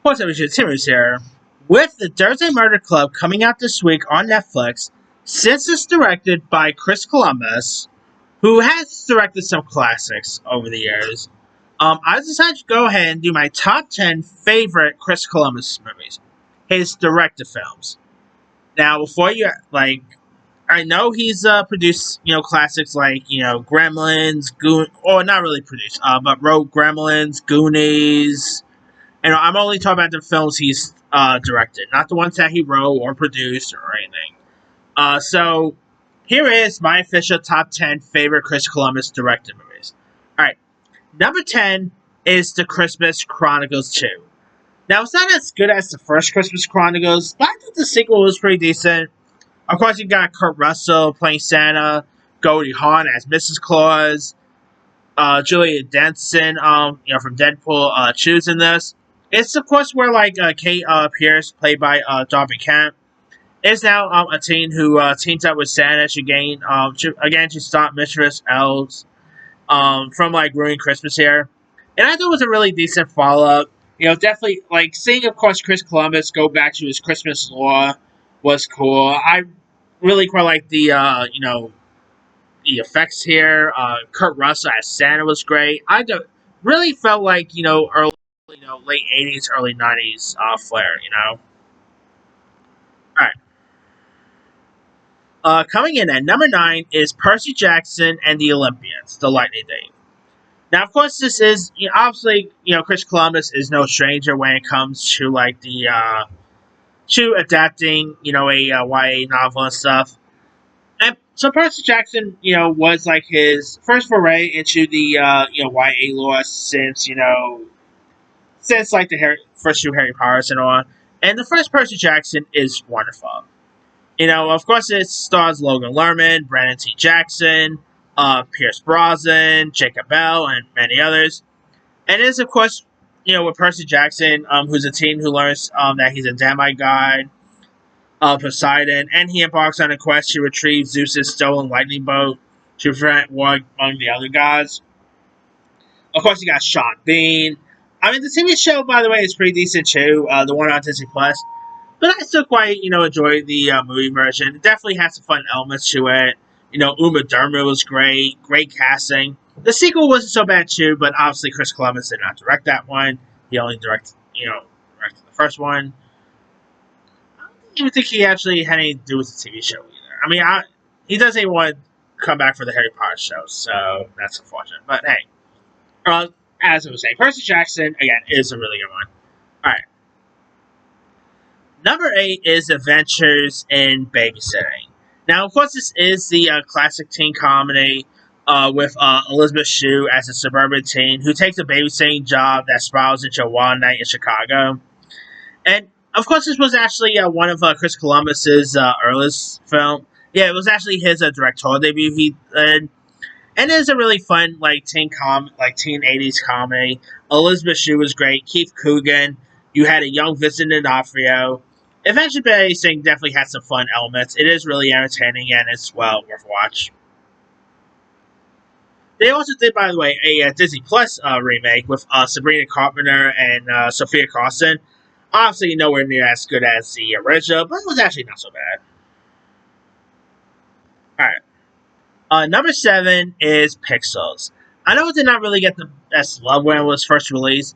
What's up, Richard Timmons here. With the Thursday Murder Club coming out this week on Netflix, since it's directed by Chris Columbus, who has directed some classics over the years, I decided to go ahead and do my top 10 favorite Chris Columbus movies, his directed films. Now, before you, I know he's produced, classics like, Gremlins, or not really produced, but wrote Gremlins, Goonies, and I'm only talking about the films he's directed, not the ones that he wrote or produced or anything. So here is my official top 10 favorite Chris Columbus directed movies. All right, number 10 is The Christmas Chronicles 2. Now, it's not as good as the first Christmas Chronicles, but I think the sequel was pretty decent. Of course, you got Kurt Russell playing Santa, Goldie Hawn as Mrs. Claus, Julia Denson, from Deadpool, choosing this. It's of course where Kate Pierce, played by Darby Kemp, is now a teen who teams up with Santa to gain to stop Mistress Elves from ruining Christmas here. And I thought it was a really decent follow up. Definitely seeing of course Chris Columbus go back to his Christmas lore was cool. I really quite like the effects here. Kurt Russell as Santa was great. Really felt like early late '80s, early '90s flair. All right. Coming in at number 9 is Percy Jackson and the Olympians, The Lightning Thief. Now, of course, this is obviously Chris Columbus is no stranger when it comes to to adapting a YA novel and stuff. And so Percy Jackson, was his first foray into the YA lore since the first two Harry Potters and all. And the first Percy Jackson is wonderful. Of course, it stars Logan Lerman, Brandon T. Jackson, Pierce Brosnan, Jacob Bell, and many others. And it is, of course, with Percy Jackson, who's a teen who learns that he's a demigod, Poseidon, and he embarks on a quest to retrieve Zeus's stolen lightning boat to prevent war among the other gods. Of course, you got Sean Bean. I mean, the TV show, by the way, is pretty decent too. The one on Disney Plus, but I still quite enjoy the movie version. It definitely has some fun elements to it. Uma Thurman was great, great casting. The sequel wasn't so bad too, but obviously Chris Columbus did not direct that one. He only directed the first one. I don't even think he actually had anything to do with the TV show either. I mean, he doesn't even want to come back for the Harry Potter show, so that's unfortunate. But hey, as I was saying, Percy Jackson again is a really good one. All right, number 8 is Adventures in Babysitting. Now, of course, this is the classic teen comedy with Elizabeth Shue as a suburban teen who takes a babysitting job that spirals into a wild night in Chicago. And of course, this was actually one of Chris Columbus's earliest film. Yeah, it was actually his directorial debut he did, and it is a really fun teen '80s comedy. Elizabeth Shue was great. Keith Coogan. You had a young Vincent D'Onofrio. Adventure Babysitting definitely had some fun elements. It is really entertaining and it's well worth watch. They also did, by the way, a Disney Plus remake with Sabrina Carpenter and Sophia Carson. Obviously, nowhere near as good as the original, but it was actually not so bad. Alright. Number 7 is Pixels. I know it did not really get the best love when it was first released,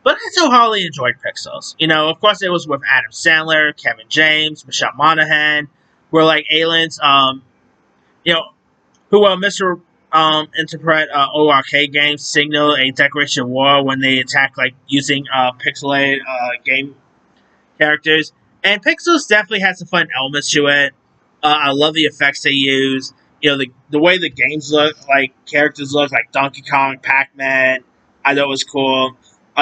but I still wholly enjoyed Pixels. Of course, it was with Adam Sandler, Kevin James, Michelle Monaghan, who were aliens, who Mr. Interpret ORK games signal a declaration of war when they attack using pixelated game characters. And Pixels definitely has some fun elements to it. I love the effects they use. The way the games look, characters look like Donkey Kong, Pac-Man. I thought it was cool.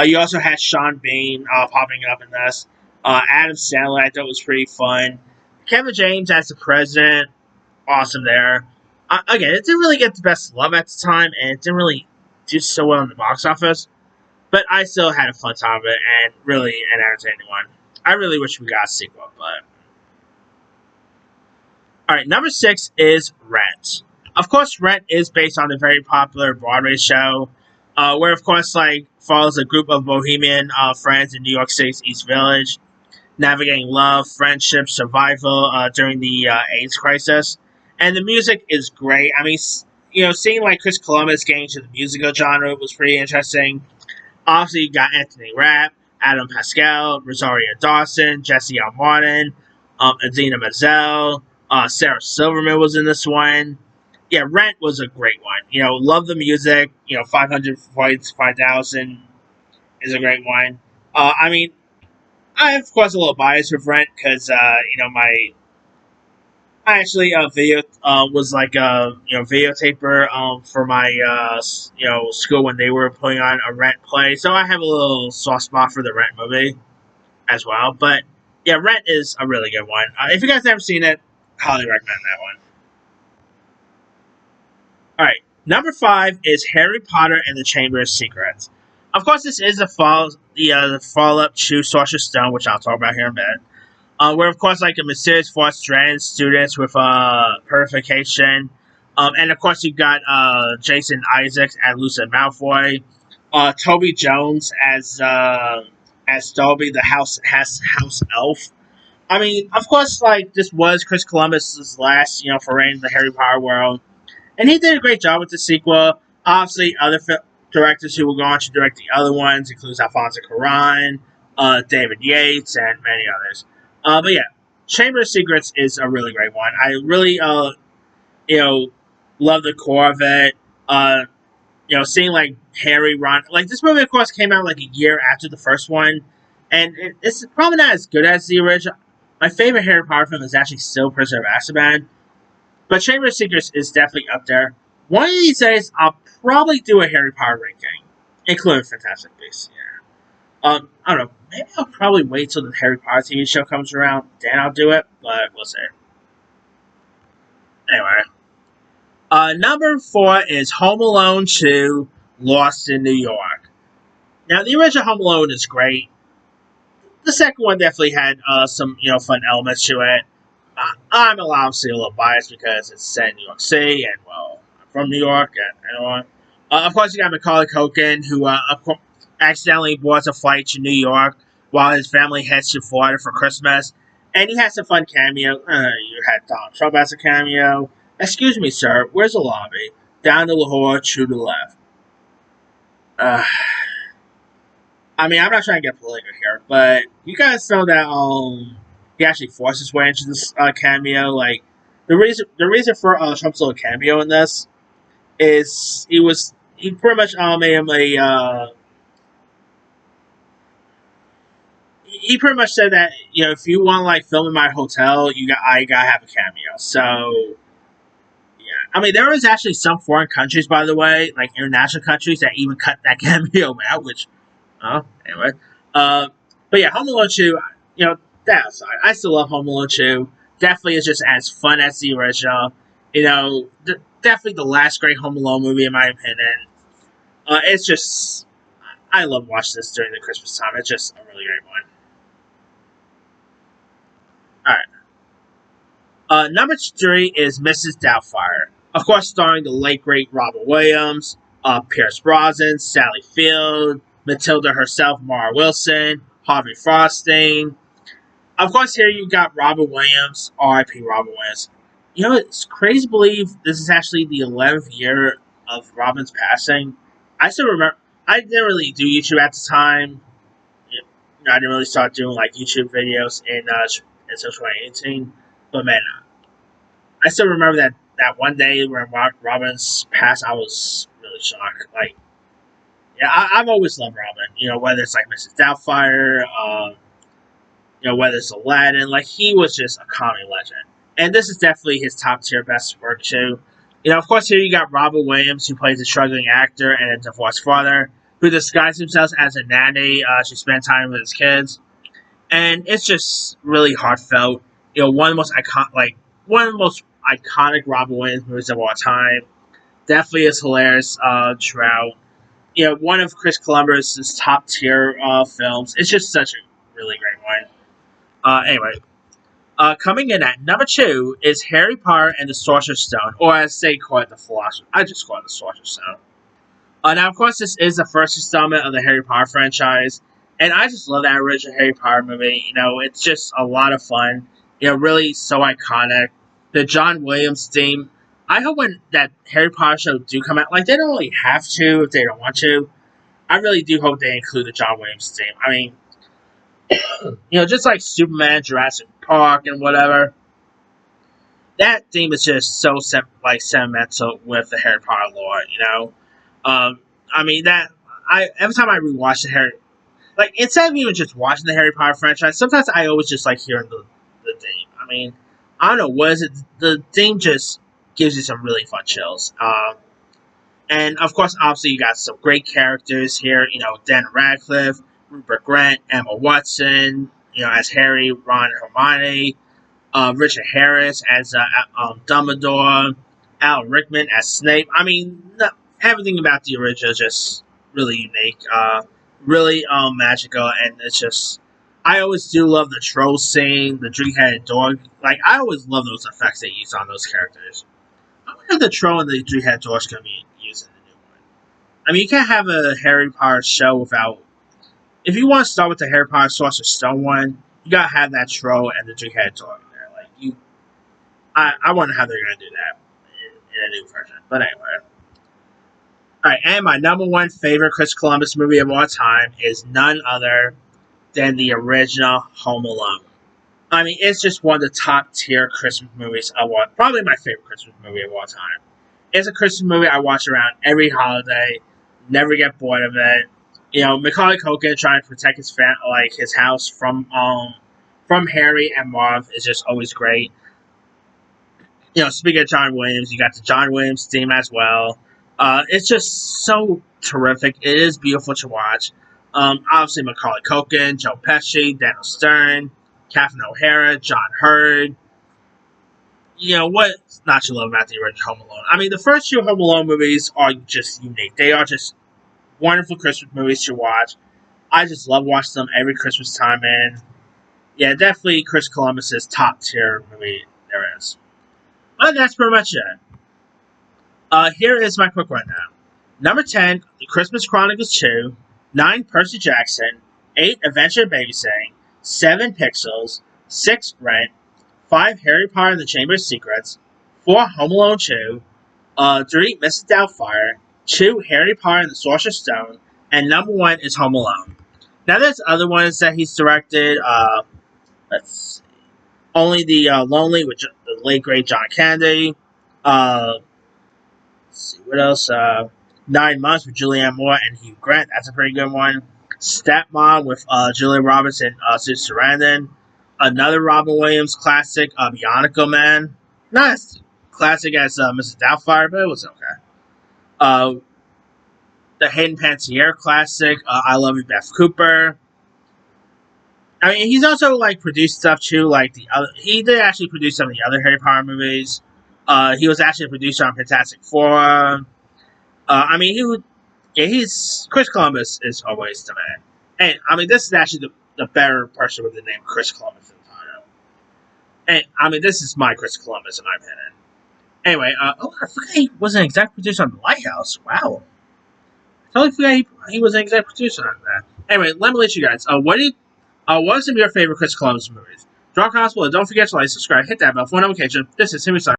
You also had Sean Bean popping up in this. Adam Sandler, I thought was pretty fun. Kevin James as the president, awesome there. Again, it didn't really get the best love at the time, and it didn't really do so well in the box office. But I still had a fun time with it, and really an entertaining one. I really wish we got a sequel, but... Alright, number 6 is Rent. Of course, Rent is based on the very popular Broadway show. where of course like follows a group of bohemian friends in New York City's East Village, navigating love, friendship, survival during the AIDS crisis. And the music is great. I mean, seeing like Chris Columbus getting into the musical genre was pretty interesting. Obviously, you got Anthony Rapp, Adam Pascal, Rosario Dawson, Jesse L. Martin, Adina Menzel, Sarah Silverman was in this one. Yeah, Rent was a great one. Love the music. 500 Points, 5,000 is a great one. I mean, I have, of course, a little bias with Rent because, my I actually video was like a videotaper for my school when they were putting on a Rent play, so I have a little soft spot for the Rent movie as well. But yeah, Rent is a really good one. If you guys haven't seen it, highly recommend that one. All right, number 5 is Harry Potter and the Chamber of Secrets. Of course, this is the follow up to Sorcerer's Stone, which I'll talk about here in a bit. Where of course like a mysterious force threatens students with purification, and of course you got Jason Isaacs as Lucius Malfoy, Toby Jones as Dobby the house elf. I mean, of course, like this was Chris Columbus's last foray into the Harry Potter world, and he did a great job with the sequel. Obviously, other directors who will go on to direct the other ones includes Alfonso Cuarón, David Yates, and many others. But yeah, Chamber of Secrets is a really great one. I really, you know, love the core of it. Seeing like Harry, Ron, like this movie, of course, came out like a year after the first one, and it's probably not as good as the original. My favorite Harry Potter film is actually still Prisoner of Azkaban, but Chamber of Secrets is definitely up there. One of these days, I'll probably do a Harry Potter ranking, including Fantastic Beasts. Yeah. I don't know. Maybe I'll probably wait till the Harry Potter TV show comes around, then I'll do it. But we'll see. Anyway, number 4 is Home Alone 2: Lost in New York. Now, the original Home Alone is great. The second one definitely had some fun elements to it. I'm obviously a little biased because it's set in New York City, and well, I'm from New York, and all. Of course, you got Macaulay Culkin, who accidentally boards a flight to New York while his family heads to Florida for Christmas, and he has a fun cameo. You had Donald Trump as a cameo. Excuse me, sir, where's the lobby? Down to Lahore, to the left. Uh, I mean, I'm not trying to get political here, but you guys know that he actually forced his way into this cameo. Like the reason for Trump's little cameo in this is he pretty much made him a he pretty much said that if you want to like film in my hotel, I gotta have a cameo. So yeah, I mean there was actually some foreign countries, by the way, like international countries that even cut that cameo out, which anyway. But yeah, Home Alone 2, that aside, I still love Home Alone 2. Definitely is just as fun as the original. Definitely the last great Home Alone movie, in my opinion. It's just, I love watching this during the Christmas time. It's just a really great one. Alright. Number 3 is Mrs. Doubtfire. Of course, starring the late, great Robin Williams, Pierce Brosnan, Sally Field, Matilda herself, Mara Wilson, Harvey Frosting. Of course, here you got Robin Williams, R.I.P. Robin Williams. It's crazy to believe this is actually the 11th year of Robin's passing. I still remember, I didn't really do YouTube at the time. I didn't really start doing like YouTube videos in 2018. But man, I still remember that one day when Robin's passed, I was really shocked. Like, yeah, I've always loved Robin. Whether it's like Mrs. Doubtfire, whether it's Aladdin, like he was just a comedy legend. And this is definitely his top tier best work too. Of course, here you got Robin Williams, who plays a struggling actor and a divorced father, who disguised himself as a nanny to spend time with his kids, and it's just really heartfelt. One of the most iconic Robin Williams movies of all time. Definitely is hilarious throughout. One of Chris Columbus's top tier films. It's just such a really great one. Anyway, coming in at number 2 is Harry Potter and the Sorcerer's Stone, or as they call it, the Philosopher. I just call it the Sorcerer's Stone. Now, of course, this is the first installment of the Harry Potter franchise, and I just love that original Harry Potter movie. It's just a lot of fun. Really so iconic. The John Williams theme. I hope when that Harry Potter show do come out, like they don't really have to if they don't want to. I really do hope they include the John Williams theme. I mean, just like Superman, Jurassic Park, and whatever. That theme is just so sentimental with the Harry Potter lore. I mean that I every time I rewatch the Harry, like instead of even just watching the Harry Potter franchise, sometimes I always just like hearing the theme. I mean, I don't know what is it. The theme just gives you some really fun chills. And of course, obviously, you got some great characters here. Dan Radcliffe, Rupert Grint, Emma Watson. As Harry, Ron, and Hermione. Richard Harris as Dumbledore. Alan Rickman as Snape. I mean, everything about the original is just really unique, really magical, and it's just. I always do love the troll scene, the three-headed dog. Like I always love those effects they use on those characters. I wonder if the troll and the three-headed dog is going to be used in the new one. I mean, you can't have a Harry Potter show without. If you want to start with the Harry Potter Sorcerer's Stone one, you gotta have that troll and the three-headed dog in there. Like I wonder how they're gonna do that in a new version. But anyway. Alright, and my number one favorite Chris Columbus movie of all time is none other than the original Home Alone. I mean, it's just one of the top tier Christmas movies of all. Probably my favorite Christmas movie of all time. It's a Christmas movie I watch around every holiday. Never get bored of it. Macaulay Culkin trying to protect his house from Harry and Marv is just always great. Speaking of John Williams, you got the John Williams theme as well. It's just so terrific. It is beautiful to watch. Obviously, Macaulay Culkin, Joe Pesci, Daniel Stern, Catherine O'Hara, John Hurd. What's not to love about the original Home Alone? I mean, the first two Home Alone movies are just unique. They are just wonderful Christmas movies to watch. I just love watching them every Christmas time, and yeah, definitely Chris Columbus's top tier movie there is. But that's pretty much it. Here is my quick rundown. Number 10, The Christmas Chronicles 2. 9, Percy Jackson. 8, Adventure Babysitting. 7, Pixels. 6, Rent. 5, Harry Potter and the Chamber of Secrets. 4, Home Alone 2. 3, Mrs. Doubtfire. 2, Harry Potter and the Sorcerer's Stone. And number 1 is Home Alone. Now there's other ones that he's directed. Let's see. Only the Lonely with the late great John Candy. Let's see what else. 9 Months with Julianne Moore and Hugh Grant. That's a pretty good one. Stepmom with Julia Roberts and Susan Sarandon. Another Robin Williams classic, Bionicle Man. Not as classic as Mrs. Doubtfire, but it was okay. The Hayden Panettiere classic, I Love You, Beth Cooper. I mean, he's also produced stuff too. He did actually produce some of the other Harry Potter movies. He was actually a producer on Fantastic Four. I mean, he's Chris Columbus is always the man. And I mean, this is actually the better person with the name Chris Columbus in the title. And I mean, this is my Chris Columbus in my opinion. Anyway, I forgot he was an executive producer on The Lighthouse. Wow. I totally forgot he was an executive producer on that. Anyway, let me let you guys. What are some of your favorite Chris Columbus movies? Drop a comment below. Don't forget to like, subscribe, hit that bell for notification. This is Timmy signing.